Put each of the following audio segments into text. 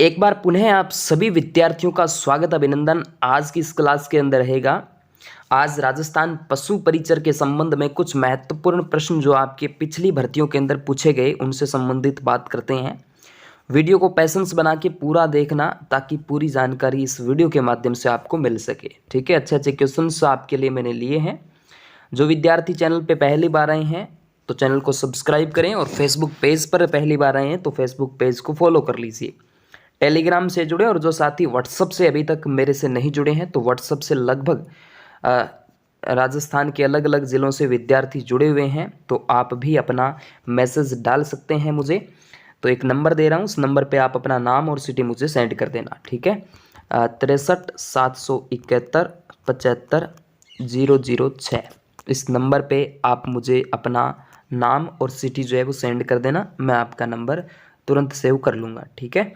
एक बार पुनः आप सभी विद्यार्थियों का स्वागत अभिनंदन। आज की इस क्लास के अंदर रहेगा। आज राजस्थान पशु परिचर के संबंध में कुछ महत्वपूर्ण प्रश्न जो आपके पिछली भर्तियों के अंदर पूछे गए उनसे संबंधित बात करते हैं। वीडियो को पैसेंस बना के पूरा देखना ताकि पूरी जानकारी इस वीडियो के माध्यम से आपको मिल सके। ठीक है, अच्छे अच्छे क्वेश्चंस आपके लिए मैंने लिए हैं। जो विद्यार्थी चैनल पे पहली बार आए हैं तो चैनल को सब्सक्राइब करें और फेसबुक पेज पर पहली बार आए हैं तो फेसबुक पेज को फॉलो कर लीजिए। टेलीग्राम से जुड़े और जो साथी व्हाट्सअप से अभी तक मेरे से नहीं जुड़े हैं तो व्हाट्सअप से लगभग राजस्थान के अलग अलग ज़िलों से विद्यार्थी जुड़े हुए हैं, तो आप भी अपना मैसेज डाल सकते हैं मुझे। तो एक नंबर दे रहा हूँ, उस नंबर पे आप अपना नाम और सिटी मुझे सेंड कर देना। ठीक है, 63 771 75 006 इस नंबर पे आप मुझे अपना नाम और सिटी जो है वो सेंड कर देना। मैं आपका नंबर तुरंत सेव कर लूँगा। ठीक है,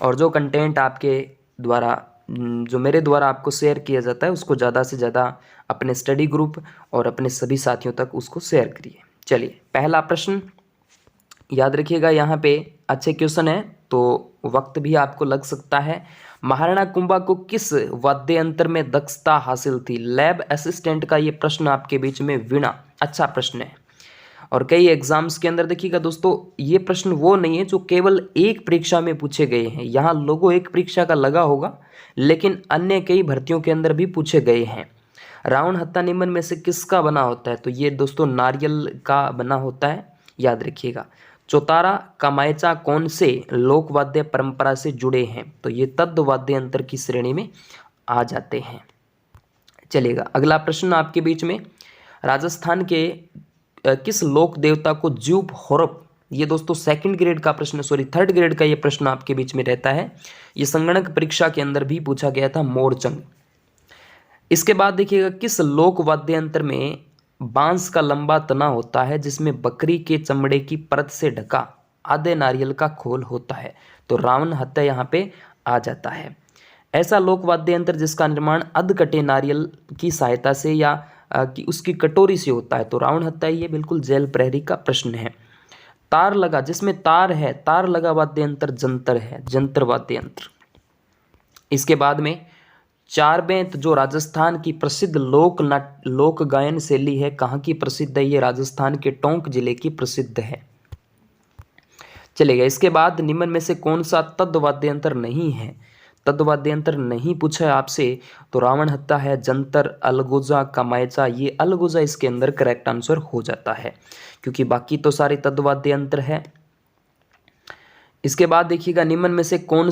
और जो कंटेंट आपके द्वारा जो मेरे द्वारा आपको शेयर किया जाता है उसको ज़्यादा से ज़्यादा अपने स्टडी ग्रुप और अपने सभी साथियों तक उसको शेयर करिए। चलिए, पहला प्रश्न याद रखिएगा, यहाँ पे अच्छे क्वेश्चन है तो वक्त भी आपको लग सकता है। महाराणा कुंभा को किस वाद्य यंत्र में दक्षता हासिल थी? लैब असिस्टेंट का ये प्रश्न आपके बीच में वीणा, अच्छा प्रश्न है। और कई एग्जाम्स के अंदर देखिएगा दोस्तों, ये प्रश्न वो नहीं है जो केवल एक परीक्षा में पूछे गए हैं। यहाँ लोगो एक परीक्षा का लगा होगा, लेकिन अन्य कई भर्तियों के अंदर भी पूछे गए हैं। रावण हत्था निम्न में से किसका बना होता है? तो ये दोस्तों नारियल का बना होता है, याद रखिएगा। चौतारा कमायचा कौन से लोकवाद्य परंपरा से जुड़े हैं? तो ये तद्ध वाद्य यंत्र की श्रेणी में आ जाते हैं। चलिएगा, अगला प्रश्न आपके बीच में, राजस्थान के किस लोक देवता को ज्यूप होरप, ये दोस्तों सेकंड ग्रेड का प्रश्न, सॉरी थर्ड ग्रेड का ये प्रश्न आपके बीच में रहता है। ये संगणक परीक्षा के अंदर भी पूछा गया था, मोरचंग। इसके बाद देखिएगा, किस लोक वाद्य यंत्र में बांस का लंबा तना होता है जिसमें बकरी के चमड़े की परत से ढका आधे नारियल का खोल होता है? तो रावण हत्या यहाँ पे आ जाता है। ऐसा लोक वाद्य यंत्र जिसका निर्माण अधकटे नारियल की सहायता से या कि उसकी कटोरी से होता है? तो रावण हत्या, ये बिल्कुल जेल प्रहरी का प्रश्न है। तार लगा, जिसमें तार है, तार लगा वाद्य यंत्र जंतर है, जंतर वाद्य यंत्र। इसके बाद में चार बेंत जो राजस्थान की प्रसिद्ध लोक गायन शैली है, कहाँ की प्रसिद्ध है? ये राजस्थान के टोंक जिले की प्रसिद्ध है। चलेगा, इसके बाद निम्न में से कौन सा तद्ध वाद्य यंत्र नहीं है? तद्ध वाद्य यंत्र नहीं पूछा है आपसे, तो रावण हत्था है, जंतर, अलगोजा, कमायचा। ये अलगोजा इसके अंदर करेक्ट आंसर हो जाता है, क्योंकि बाकी तो सारे तद्ध वाद्य यंत्र है। इसके बाद देखिएगा, निम्न में से कौन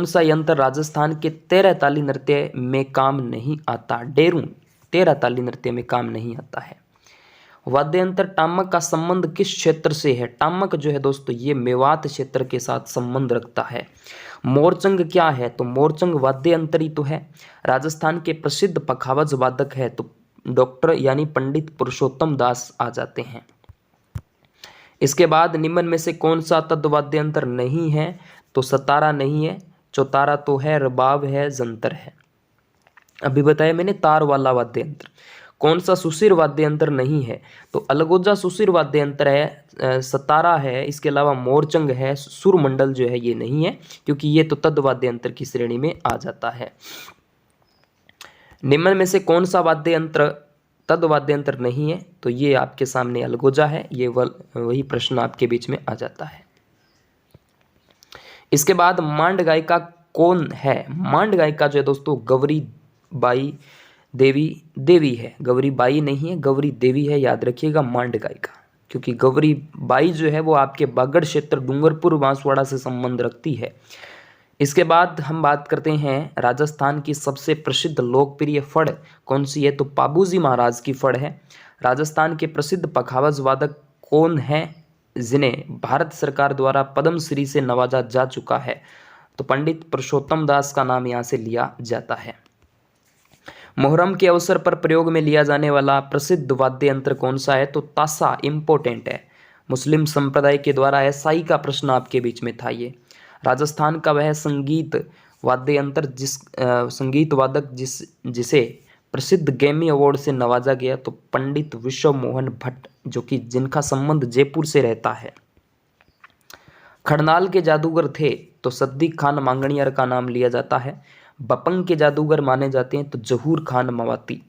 सा यंत्र राजस्थान के 13 ताली नृत्य में काम नहीं आता? डेरू 13 ताली नृत्य में काम नहीं आता है। वाद्य यंत्र टामक का संबंध किस क्षेत्र से है? टामक जो है दोस्तों, ये मेवात क्षेत्र के साथ संबंध रखता है। मोरचंग क्या है? तो मोरचंग वाद्य यंत्र ही तो है। राजस्थान के प्रसिद्ध पखावज वादक है, तो डॉक्टर यानी पंडित पुरुषोत्तम दास आ जाते हैं। इसके बाद निम्न में से कौन सा तद्ध वाद्य यंत्र नहीं है? तो सतारा नहीं है, चौतारा तो है, रबाब है, जंतर है। अभी बताया मैंने तार वाला वाद्य यंत्र। कौन सा सुशिर वाद्य यंत्र नहीं है? तो अलगोजा सुशिर वाद्य यंत्र है, सतारा है, इसके अलावा मोरचंग है, सुरमंडल जो है ये नहीं है, क्योंकि ये तो तद्ध वाद्य यंत्र की श्रेणी में आ जाता है। निम्न में से कौन सा वाद्य यंत्र तद्ध वाद्य यंत्र नहीं है? तो ये आपके सामने अलगोजा है, ये वही प्रश्न आपके बीच में आ जाता है। इसके बाद मांड गायिका कौन है? मांड गायिका जो है दोस्तों, गौरी बाई देवी है। गौरी बाई नहीं है, गौरी देवी है, याद रखिएगा मांड गायिका, क्योंकि गौरी बाई जो है वो आपके बागड़ क्षेत्र डूंगरपुर बांसवाड़ा से संबंध रखती है। इसके बाद हम बात करते हैं राजस्थान की सबसे प्रसिद्ध लोकप्रिय फड़ कौन सी है? तो पाबूजी महाराज की फड़ है। राजस्थान के प्रसिद्ध पखावज वादक कौन है जिन्हें भारत सरकार द्वारा पद्मश्री से नवाजा जा चुका है? तो पंडित पुरुषोत्तम दास का नाम यहाँ से लिया जाता है। मोहर्रम के अवसर पर प्रयोग में लिया जाने वाला प्रसिद्ध वाद्य यंत्र कौन सा है? तो तासा इम्पोर्टेंट है। मुस्लिम संप्रदाय के द्वारा ऐसाई का प्रश्न आपके बीच में था। ये राजस्थान का वह संगीत वाद्य यंत्र संगीत वादक जिसे प्रसिद्ध ग्रैमी अवार्ड से नवाजा गया, तो पंडित विश्व मोहन भट्ट, जो कि जिनका संबंध जयपुर से रहता है। खड़नाल के जादूगर थे तो सद्दीक खान मांगणियर का नाम लिया जाता है। बपंग के जादूगर माने जाते हैं तो जहूर खान मवाती।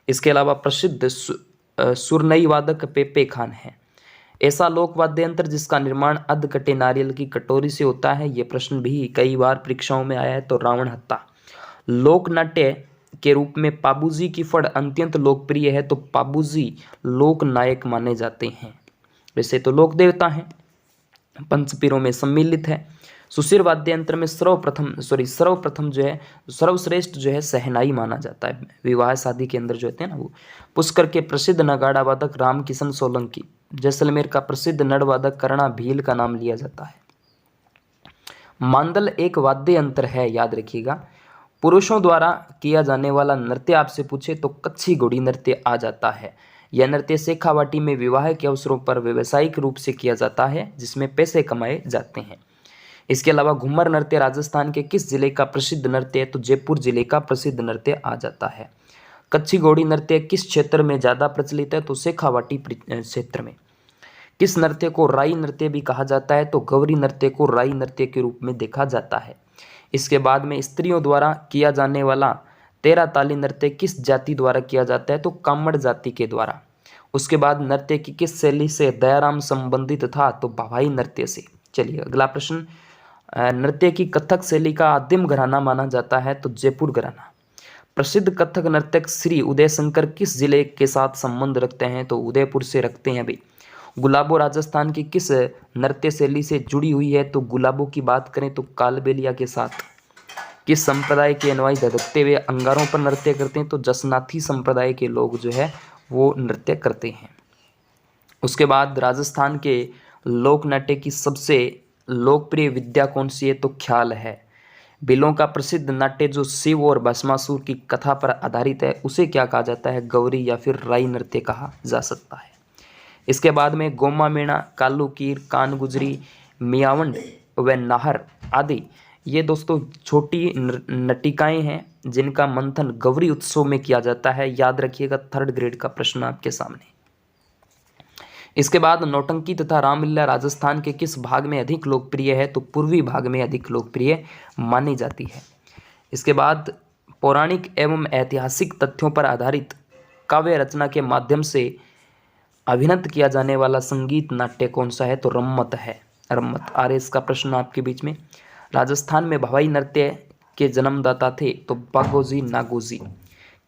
इसके अलावा प्रसिद्ध सुरनई वादक पेपे खान है। ऐसा लोक वाद्य यंत्र जिसका निर्माण अध कटे नारियल की कटोरी से होता है, ये प्रश्न भी कई बार परीक्षाओं में आया है, तो रावण हत्ता। लोक नाट्य के रूप में पाबूजी की फड़ अत्यंत लोकप्रिय है, तो पाबूजी लोक नायक माने जाते हैं। वैसे तो लोक देवता हैं, पंचपीरों में सम्मिलित है। सुशिर वाद्य यंत्र में सर्वप्रथम जो है, सर्वश्रेष्ठ जो है सहनाई माना जाता है। विवाह शादी के अंदर जो होते हैं ना वो। पुष्कर के प्रसिद्ध नगाड़ा वादक रामकिशन सोलंकी। जैसलमेर का प्रसिद्ध नड़वादक कर्णा भील का नाम लिया जाता है। मांदल एक वाद्य यंत्र है, याद रखिएगा। पुरुषों द्वारा किया जाने वाला नृत्य आपसे पूछे तो कच्छी घोड़ी नृत्य आ जाता है। यह नृत्य शेखावाटी में विवाह के अवसरों पर व्यावसायिक रूप से किया जाता है, जिसमें पैसे कमाए जाते हैं। इसके अलावा घूमर नृत्य राजस्थान के किस जिले का प्रसिद्ध नृत्य है, तो जयपुर जिले का प्रसिद्ध नृत्य आ जाता है। कच्छी घोड़ी नृत्य किस क्षेत्र में ज़्यादा प्रचलित है, तो शेखावाटी क्षेत्र में। किस नृत्य को राई नृत्य भी कहा जाता है, तो गौरी नृत्य को राई नृत्य के रूप में देखा जाता है। इसके बाद में स्त्रियों द्वारा किया जाने वाला तेरा ताली नृत्य किस जाति द्वारा किया जाता है, तो कामड़ जाति के द्वारा। उसके बाद नृत्य की किस शैली से दयाराम संबंधित था, तो भवाई नृत्य से। चलिए अगला प्रश्न, नृत्य की कथक शैली का आदिम घराना माना जाता है, तो जयपुर घराना। प्रसिद्ध कथक नर्तक श्री उदय शंकर किस जिले के साथ संबंध रखते हैं, तो उदयपुर से रखते हैं भाई। गुलाबो राजस्थान की किस नृत्य शैली से जुड़ी हुई है, तो गुलाबों की बात करें तो कालबेलिया के साथ। किस संप्रदाय के अनुयायी धधकते हुए अंगारों पर नृत्य करते हैं, तो जसनाथी संप्रदाय के लोग जो है वो नृत्य करते हैं। उसके बाद राजस्थान के लोक नाट्य की सबसे लोकप्रिय विद्या कौन सी है, तो ख्याल है। बिलों का प्रसिद्ध नाट्य जो शिव और भस्मासुर की कथा पर आधारित है, उसे क्या कहा जाता है, गौरी या फिर राई नृत्य कहा जा सकता है। इसके बाद में गोमा मेणा, कालू कीर, कान गुजरी, मियावंड व नाहर आदि ये दोस्तों छोटी नटिकाएं हैं जिनका मंथन गौरी उत्सव में किया जाता है। याद रखिएगा, 3rd ग्रेड का प्रश्न आपके सामने। इसके बाद नौटंकी तथा रामलीला राजस्थान के किस भाग में अधिक लोकप्रिय है, तो पूर्वी भाग में अधिक लोकप्रिय मानी जाती है। इसके बाद पौराणिक एवं ऐतिहासिक तथ्यों पर आधारित काव्य रचना के माध्यम से अभिनत किया जाने वाला संगीत नाट्य कौन सा है, तो रम्मत है। रम्मत RS का प्रश्न आपके बीच में। राजस्थान में भवाई नृत्य के जन्मदाता थे, तो बागोजी नागोजी।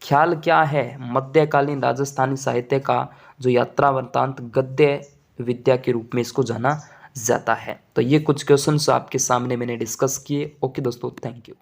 ख्याल क्या है, मध्यकालीन राजस्थानी साहित्य का जो यात्रा वृत्तांत गद्य विद्या के रूप में इसको जाना जाता है। तो ये कुछ क्वेश्चंस आपके सामने मैंने डिस्कस किए। ओके दोस्तों, थैंक यू।